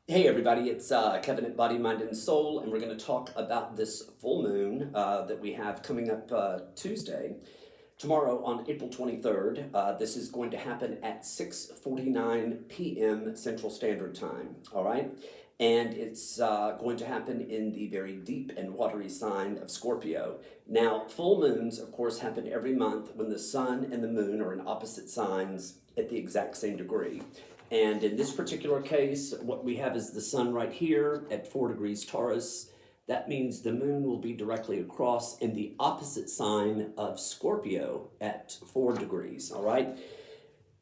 Hey everybody, it's Kevin at Body, Mind, and Soul, and we're going to talk about this full moon that we have coming up Tuesday, tomorrow on April 23rd. This is going to happen at 6:49 p.m. Central Standard Time, all right? And it's going to happen in the very deep and watery sign of Scorpio. Now, full moons, of course, happen every month when the sun and the moon are in opposite signs at the exact same degree. And in this particular case, what we have is the sun right here at 4 degrees Taurus. That means the moon will be directly across in the opposite sign of Scorpio at 4 degrees, all right?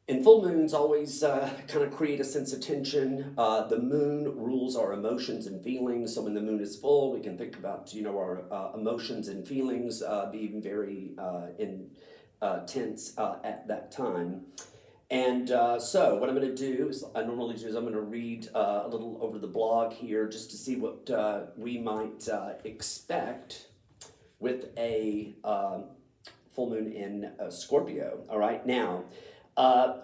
And full moons always kind of create a sense of tension. The moon rules our emotions and feelings. So when the moon is full, we can think about, our emotions and feelings being very intense at that time. And so what I'm going to do is, I'm going to read a little over the blog here just to see what we might expect with a full moon in Scorpio. All right, now,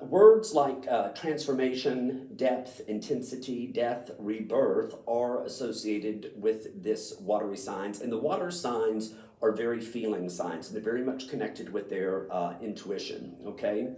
words like transformation, depth, intensity, death, rebirth are associated with this watery signs. And the water signs are very feeling signs. They're very much connected with their intuition, okay?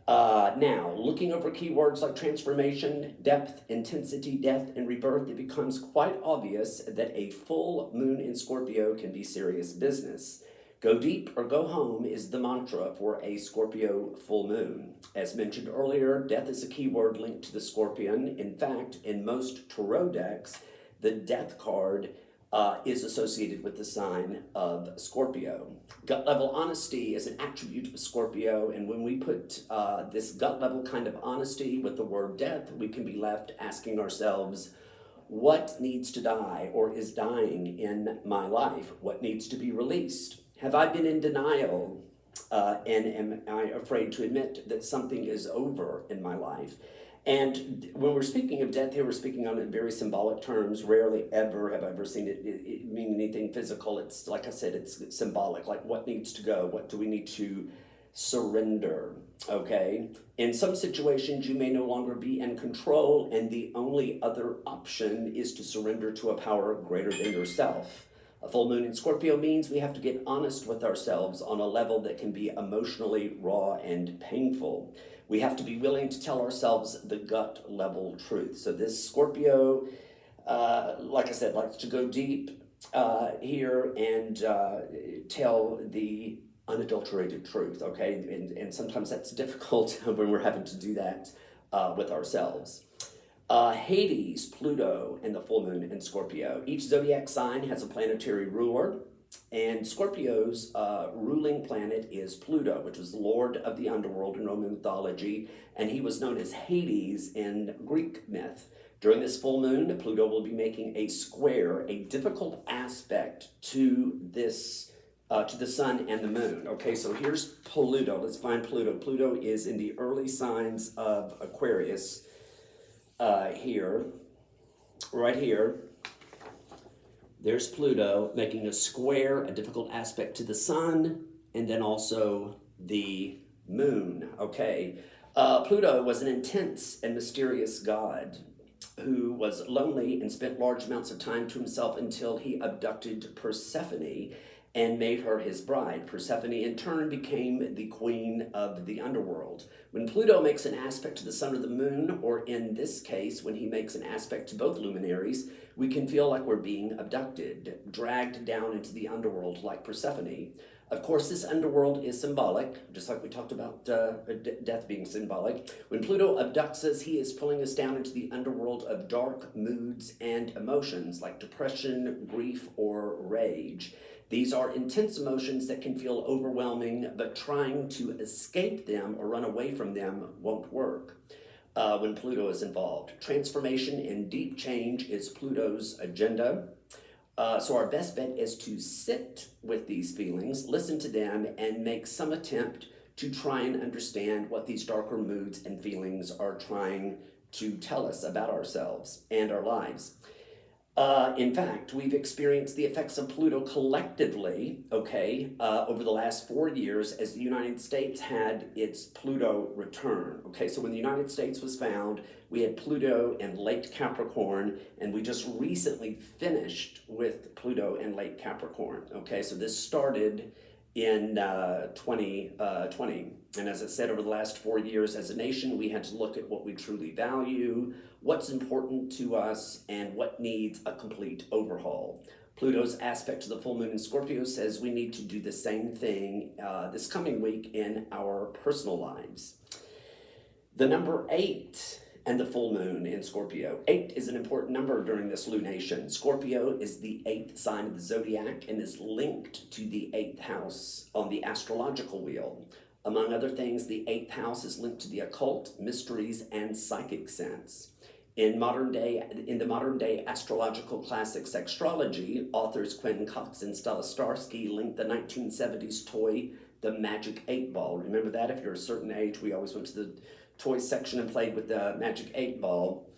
Now, looking over keywords like transformation, depth, intensity, death, and rebirth, it becomes quite obvious that a full moon in Scorpio can be serious business. Go deep or go home is the mantra for a Scorpio full moon. As mentioned earlier, death is a keyword linked to the Scorpion. In fact, in most tarot decks, the death card is associated with the sign of Scorpio. Gut level honesty is an attribute of Scorpio, and when we put this gut level kind of honesty with the word death, we can be left asking ourselves, what needs to die or is dying in my life? What needs to be released? Have I been in denial and am I afraid to admit that something is over in my life? And when we're speaking of death here, we're speaking on it very symbolic terms. Rarely ever have I ever seen it mean anything physical. It's, like I said, it's symbolic. Like, what needs to go? What do we need to surrender? Okay? In some situations, you may no longer be in control, and the only other option is to surrender to a power greater than yourself. A full moon in Scorpio means we have to get honest with ourselves on a level that can be emotionally raw and painful. We have to be willing to tell ourselves the gut level truth. So this Scorpio, like I said, likes to go deep here and tell the unadulterated truth, okay? And sometimes that's difficult when we're having to do that with ourselves. Hades, Pluto, and the full moon in Scorpio. Each zodiac sign has a planetary ruler, and Scorpio's ruling planet is Pluto, which was the lord of the underworld in Roman mythology, and he was known as Hades in Greek myth. During this full moon, Pluto will be making a square, a difficult aspect to this to the sun and the moon. Okay, so here's Pluto. Let's find Pluto. Pluto is in the early signs of Aquarius. Here, right here, there's Pluto making a square, a difficult aspect to the sun, and then also the moon, okay? Pluto was an intense and mysterious god who was lonely and spent large amounts of time to himself until he abducted Persephone and made her his bride. Persephone, in turn, became the queen of the underworld. When Pluto makes an aspect to the sun or the moon, or in this case, when he makes an aspect to both luminaries, we can feel like we're being abducted, dragged down into the underworld like Persephone. Of course, this underworld is symbolic, just like we talked about death being symbolic. When Pluto abducts us, he is pulling us down into the underworld of dark moods and emotions like depression, grief, or rage. These are intense emotions that can feel overwhelming, but trying to escape them or run away from them won't work when Pluto is involved. Transformation and deep change is Pluto's agenda. So our best bet is to sit with these feelings, listen to them, and make some attempt to try and understand what these darker moods and feelings are trying to tell us about ourselves and our lives. In fact, we've experienced the effects of Pluto collectively, okay, over the last 4 years as the United States had its Pluto return. Okay, so when the United States was found, we had Pluto in late Capricorn, and we just recently finished with Pluto in late Capricorn. Okay, so this started in 2020. And as I said, over the last 4 years as a nation, we had to look at what we truly value, what's important to us, and what needs a complete overhaul. Pluto's aspect to the full moon in Scorpio says we need to do the same thing this coming week in our personal lives. The number 8 and the full moon in Scorpio. 8 is an important number during this lunation. Scorpio is the 8th sign of the zodiac and is linked to the 8th house on the astrological wheel. Among other things, the 8th house is linked to the occult, mysteries, and psychic sense. In the modern day astrological classic Sextrology, authors Quentin Cox and Stella Starsky linked the 1970s toy, the Magic 8 Ball. Remember that? If you're a certain age, we always went to the toy section and played with the Magic 8 Ball.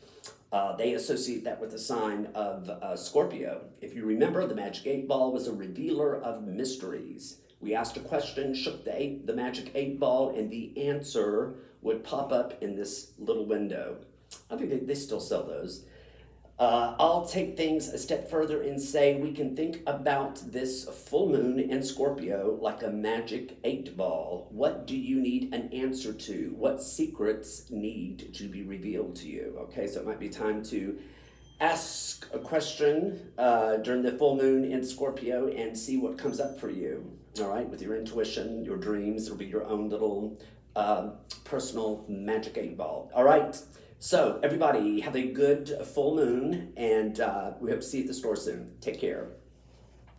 They associate that with the sign of Scorpio. If you remember, the Magic 8 Ball was a revealer of mysteries. We asked a question, shook the Magic 8 Ball, and the answer would pop up in this little window. I think they still sell those. I'll take things a step further and say we can think about this full moon in Scorpio like a magic 8 ball. What do you need an answer to? What secrets need to be revealed to you? Okay, so it might be time to ask a question during the full moon in Scorpio and see what comes up for you. All right, with your intuition, your dreams, it'll be your own little personal magic 8 ball. All right. So, everybody, have a good full moon, and we hope to see you at the store soon. Take care.